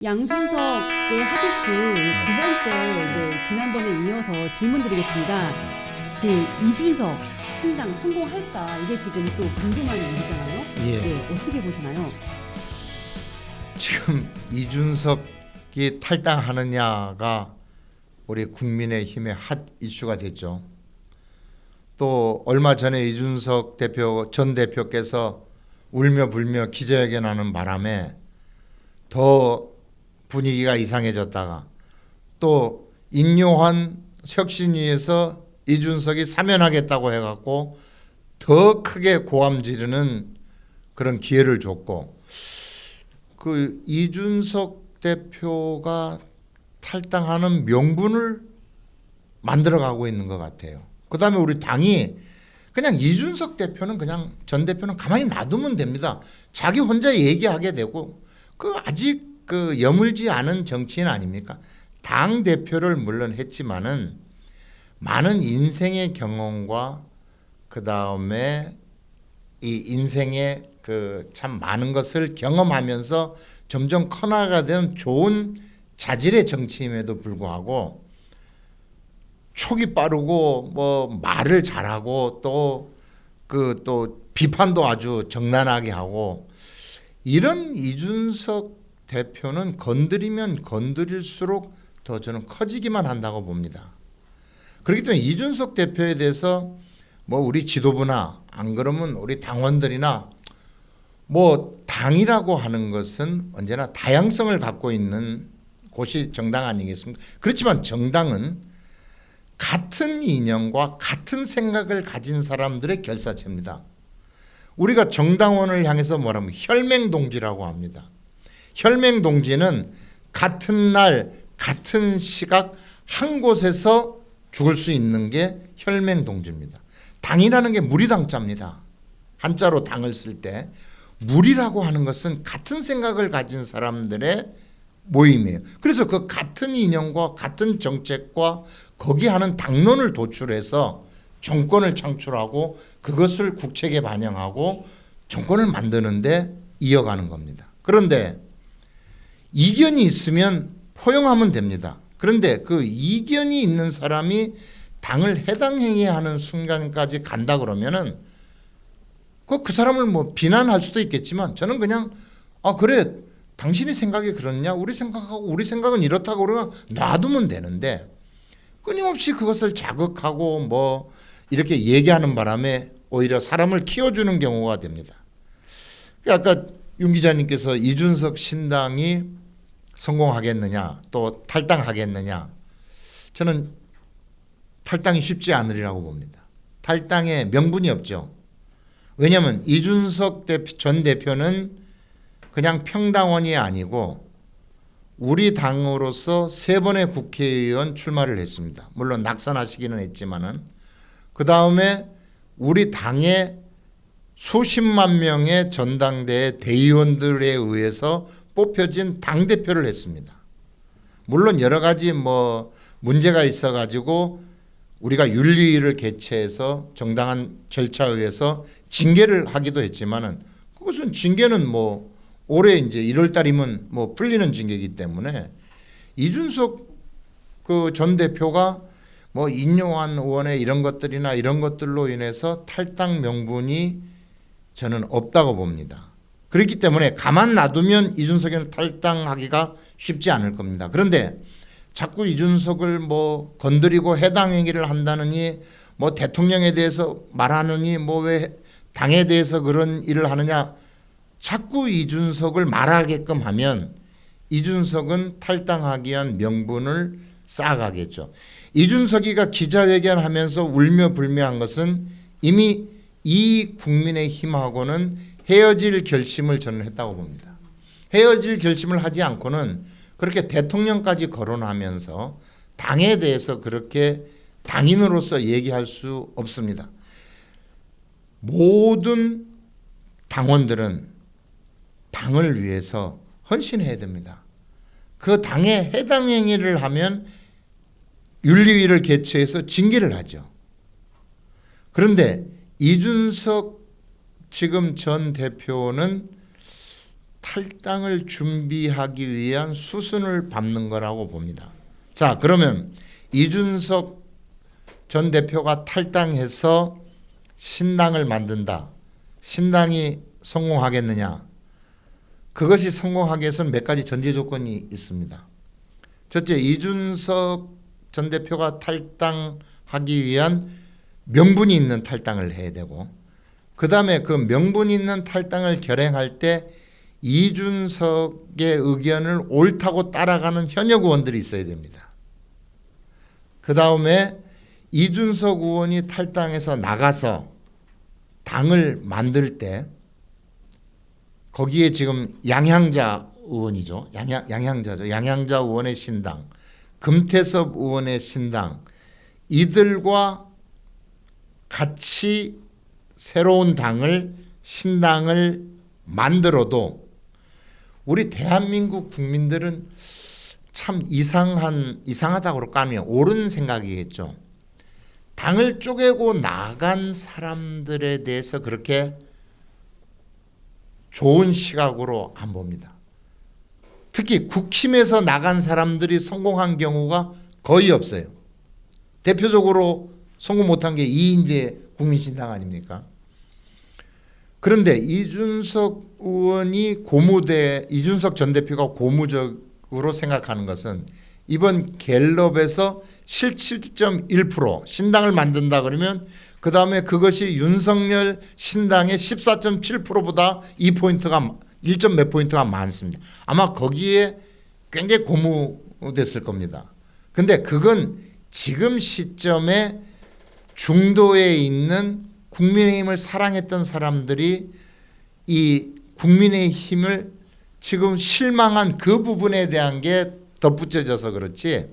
양순석의 합의수 두 번째 이제 지난번에 이어서 질문 드리겠습니다. 그 이준석 신당 성공할까 이게 지금 또 궁금한 일이잖아요. 예. 네, 어떻게 보시나요? 지금 이준석이 탈당하느냐가 우리 국민의힘의 핫 이슈가 됐죠. 또 얼마 전에 이준석 전 대표께서 울며 불며 기자회견하는 바람에 더 분위기가 이상해졌다가 또 인요한 혁신위에서 이준석이 사면하겠다고 해갖고 더 크게 고함 지르는 그런 기회를 줬고, 그 이준석 대표가 탈당하는 명분을 만들어가고 있는 것 같아요. 그 다음에 우리 당이 그냥 이준석 대표는 그냥 전 대표는 가만히 놔두면 됩니다. 자기 혼자 얘기하게 되고, 그 아직 그 여물지 않은 정치인 아닙니까? 당 대표를 물론 했지만은 많은 인생의 경험과 그 다음에 이 인생의 그 참 많은 것을 경험하면서 점점 커나가던 좋은 자질의 정치인에도 불구하고 촉이 빠르고 뭐 말을 잘하고 또 비판도 아주 정난하게 하고, 이런 이준석 대표는 건드리면 건드릴수록 더 저는 커지기만 한다고 봅니다. 그렇기 때문에 이준석 대표에 대해서 뭐 우리 지도부나 안 그러면 우리 당원들이나 뭐 당이라고 하는 것은 언제나 다양성을 갖고 있는 곳이 정당 아니겠습니까? 그렇지만 정당은 같은 이념과 같은 생각을 가진 사람들의 결사체입니다. 우리가 정당원을 향해서 뭐라면 혈맹동지라고 합니다. 혈맹동지는 같은 날 같은 시각 한 곳에서 죽을 수 있는 게 혈맹동지입니다. 당이라는 게 무리당자입니다. 한자로 당을 쓸 때 무리라고 하는 것은 같은 생각을 가진 사람들의 모임이에요. 그래서 그 같은 이념과 같은 정책과 거기 하는 당론을 도출해서 정권을 창출하고 그것을 국책에 반영하고 정권을 만드는데 이어가는 겁니다. 그런데 이견이 있으면 포용하면 됩니다. 그런데 그 이견이 있는 사람이 당을 해당행위하는 순간까지 간다 그러면은 그 사람을 뭐 비난할 수도 있겠지만, 저는 그냥 그래 당신이 생각이 그렇냐, 우리 생각하고 우리 생각은 이렇다고 그러면 놔두면 되는데, 끊임없이 그것을 자극하고 뭐 이렇게 얘기하는 바람에 오히려 사람을 키워주는 경우가 됩니다. 아까 윤 기자님께서 이준석 신당이 성공하겠느냐 또 탈당하겠느냐, 저는 탈당이 쉽지 않으리라고 봅니다. 탈당에 명분이 없죠. 왜냐하면 이준석 전 대표는 그냥 평당원이 아니고 우리 당으로서 3번의 국회의원 출마를 했습니다. 물론 낙선하시기는 했지만은 그 다음에 우리 당의 수십만 명의 전당대회 대의원들에 의해서 뽑혀진 당 대표를 했습니다. 물론 여러 가지 뭐 문제가 있어가지고 우리가 윤리위를 개최해서 정당한 절차에 의해서 징계를 하기도 했지만은 그것은 징계는 뭐 올해 이제 1월 달이면 뭐 풀리는 징계이기 때문에 이준석 그 전 대표가 뭐 인요한 의원의 이런 것들이나 이런 것들로 인해서 탈당 명분이 저는 없다고 봅니다. 그렇기 때문에 가만 놔두면 이준석은 탈당하기가 쉽지 않을 겁니다. 그런데 자꾸 이준석을 뭐 건드리고 해당 행위를 한다느니 뭐 대통령에 대해서 말하느니 뭐 왜 당에 대해서 그런 일을 하느냐, 자꾸 이준석을 말하게끔 하면 이준석은 탈당하기 위한 명분을 쌓아가겠죠. 이준석이가 기자회견하면서 울며 불며한 것은 이미 이 국민의힘하고는 헤어질 결심을 저는 했다고 봅니다. 헤어질 결심을 하지 않고는 그렇게 대통령까지 거론하면서 당에 대해서 그렇게 당인으로서 얘기할 수 없습니다. 모든 당원들은 당을 위해서 헌신해야 됩니다. 그 당에 해당 행위를 하면 윤리위를 개최해서 징계를 하죠. 그런데 이준석 지금 전 대표는 탈당을 준비하기 위한 수순을 밟는 거라고 봅니다. 자, 그러면 이준석 전 대표가 탈당해서 신당을 만든다. 신당이 성공하겠느냐? 그것이 성공하기 위해서는 몇 가지 전제 조건이 있습니다. 첫째, 이준석 전 대표가 탈당하기 위한 명분이 있는 탈당을 해야 되고, 그 다음에 그 명분 있는 탈당을 결행할 때 이준석의 의견을 옳다고 따라가는 현역 의원들이 있어야 됩니다. 그 다음에 이준석 의원이 탈당해서 나가서 당을 만들 때 거기에 지금 양향자 의원이죠. 양향자 의원의 신당, 금태섭 의원의 신당, 이들과 같이 새로운 당을, 신당을 만들어도 우리 대한민국 국민들은 참 이상하다고 그럴까 아니면 옳은 생각이겠죠. 당을 쪼개고 나간 사람들에 대해서 그렇게 좋은 시각으로 안 봅니다. 특히 국힘에서 나간 사람들이 성공한 경우가 거의 없어요. 대표적으로 성공 못한 게 이인재 국민신당 아닙니까? 그런데 이준석 전 대표가 고무적으로 생각하는 것은 이번 갤럽에서 17.1% 신당을 만든다 그러면 그 다음에 그것이 윤석열 신당의 14.7%보다 2포인트가 1점 몇 포인트가 많습니다. 아마 거기에 굉장히 고무됐을 겁니다. 근데 그건 지금 시점에 중도에 있는 국민의힘을 사랑했던 사람들이 이 국민의힘을 지금 실망한 그 부분에 대한 게 덧붙여져서 그렇지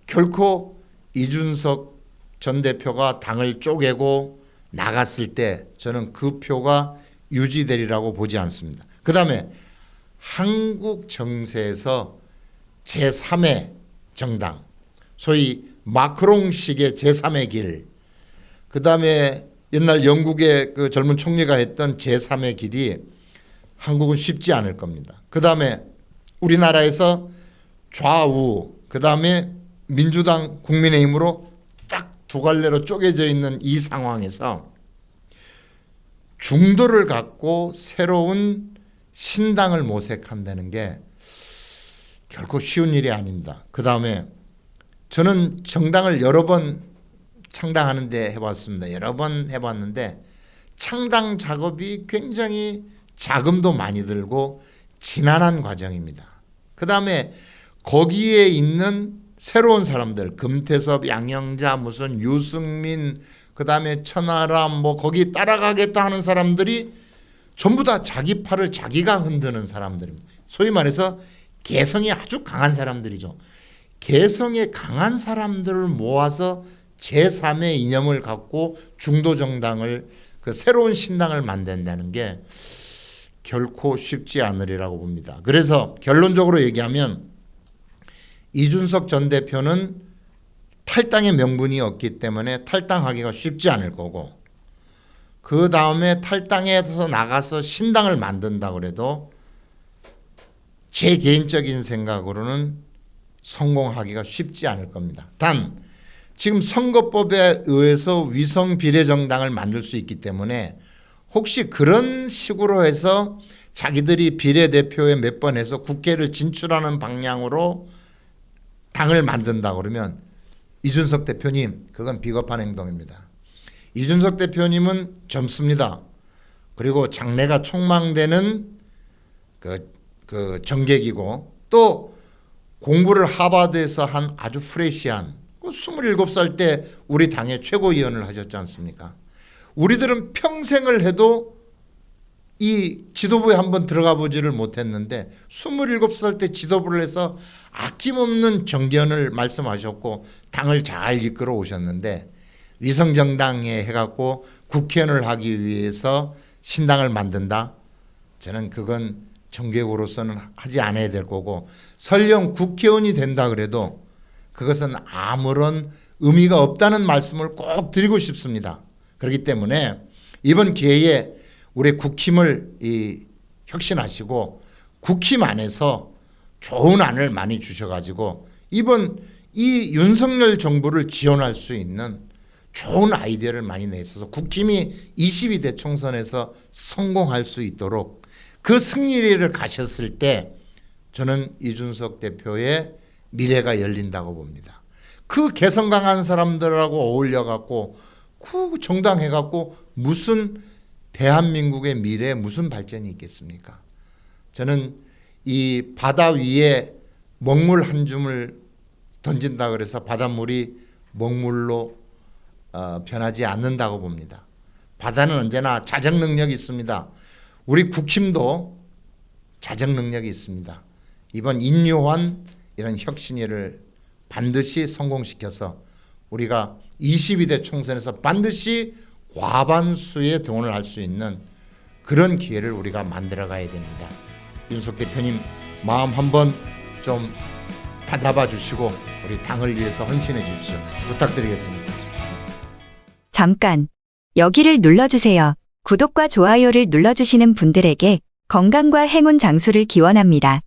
결코 이준석 전 대표가 당을 쪼개고 나갔을 때 저는 그 표가 유지되리라고 보지 않습니다. 그 다음에 한국 정세에서 제3의 정당, 소위 마크롱식의 제3의 길, 그 다음에 옛날 영국의 그 젊은 총리가 했던 제3의 길이 한국은 쉽지 않을 겁니다. 그 다음에 우리나라에서 좌우, 그 다음에 민주당, 국민의힘으로 딱 두 갈래로 쪼개져 있는 이 상황에서 중도를 갖고 새로운 신당을 모색한다는 게 결코 쉬운 일이 아닙니다. 그 다음에 저는 정당을 여러 번 창당하는데 해봤습니다. 여러 번 해봤는데 창당 작업이 굉장히 자금도 많이 들고 지난한 과정입니다. 그 다음에 거기에 있는 새로운 사람들, 금태섭, 양영자, 무슨 유승민, 그 다음에 천하람, 뭐 거기 따라가겠다 하는 사람들이 전부 다 자기 팔을 자기가 흔드는 사람들입니다. 소위 말해서 개성이 아주 강한 사람들이죠. 개성이 강한 사람들을 모아서 제3의 이념을 갖고 중도 정당을, 그 새로운 신당을 만든다는 게 결코 쉽지 않으리라고 봅니다. 그래서 결론적으로 얘기하면 이준석 전 대표는 탈당의 명분이 없기 때문에 탈당하기가 쉽지 않을 거고, 그 다음에 탈당해서 나가서 신당을 만든다 그래도 제 개인적인 생각으로는 성공하기가 쉽지 않을 겁니다. 단 지금 선거법에 의해서 위성 비례정당을 만들 수 있기 때문에 혹시 그런 식으로 해서 자기들이 비례대표에 몇 번 해서 국회를 진출하는 방향으로 당을 만든다 그러면 이준석 대표님, 그건 비겁한 행동입니다. 이준석 대표님은 젊습니다. 그리고 장래가 촉망되는 그 정객이고 또 공부를 하버드에서 한 아주 프레시한 27살 때 우리 당의 최고위원을 하셨지 않습니까? 우리들은 평생을 해도 이 지도부에 한번 들어가 보지를 못했는데 27살 때 지도부를 해서 아낌없는 정견을 말씀하셨고 당을 잘 이끌어 오셨는데 위성정당에 해갖고 국회의원을 하기 위해서 신당을 만든다? 저는 그건 정계구로서는 하지 않아야 될 거고, 설령 국회의원이 된다 그래도 그것은 아무런 의미가 없다는 말씀을 꼭 드리고 싶습니다. 그렇기 때문에 이번 기회에 우리 국힘을 혁신하시고 국힘 안에서 좋은 안을 많이 주셔가지고 이번 이 윤석열 정부를 지원할 수 있는 좋은 아이디어를 많이 내셔서 국힘이 22대 총선에서 성공할 수 있도록 그 승리를 가셨을 때 저는 이준석 대표의 미래가 열린다고 봅니다. 그 개성 강한 사람들하고 어울려갖고 그 정당해갖고 무슨 대한민국의 미래에 무슨 발전이 있겠습니까? 저는 이 바다 위에 먹물 한 줌을 던진다 그래서 바닷물이 먹물로 변하지 않는다고 봅니다. 바다는 언제나 자정 능력이 있습니다. 우리 국힘도 자정 능력이 있습니다. 이번 인요한 이런 혁신위를 반드시 성공시켜서 우리가 22대 총선에서 반드시 과반수의 동원을 할 수 있는 그런 기회를 우리가 만들어 가야 됩니다. 윤석 대표님 마음 한번 좀 다잡아 주시고 우리 당을 위해서 헌신해 주십시오. 부탁드리겠습니다. 잠깐 여기를 눌러주세요. 구독과 좋아요를 눌러주시는 분들에게 건강과 행운 장수를 기원합니다.